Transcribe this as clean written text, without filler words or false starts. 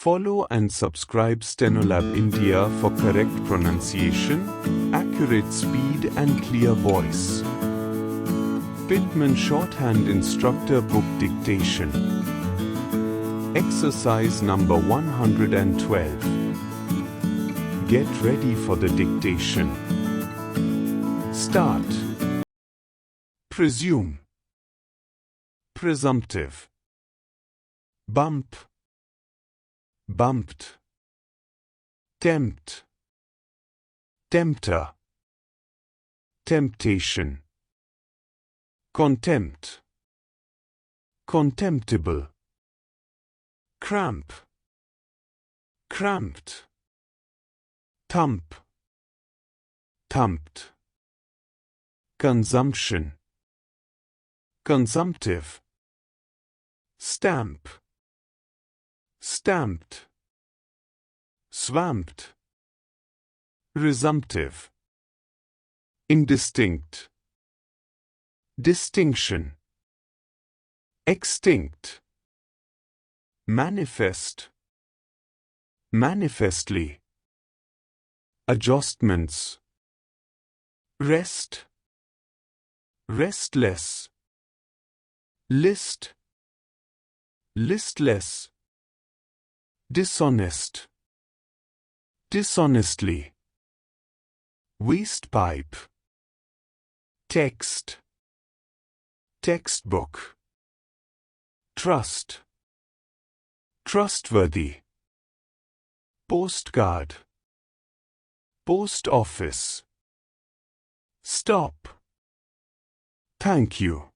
Follow and subscribe Stenolab India for correct pronunciation, accurate speed and clear voice. Pitman Shorthand Instructor Book Dictation. Exercise number 112. Get ready for the dictation. Start. Presume. Presumptive. Bump. Bumped. Tempt. Tempter. Temptation. Contempt. Contemptible. Cramp. Cramped. Thump. Thumped. Consumption. Consumptive. Stamp. Stamped. Swamped. Resumptive. Indistinct. Distinction. Extinct. Manifest. Manifestly. Adjustments. Rest. Restless. List. Listless. Dishonest. Dishonestly. Wastepipe. Text. Textbook. Trust. Trustworthy. Postcard. Post office. Stop. Thank you.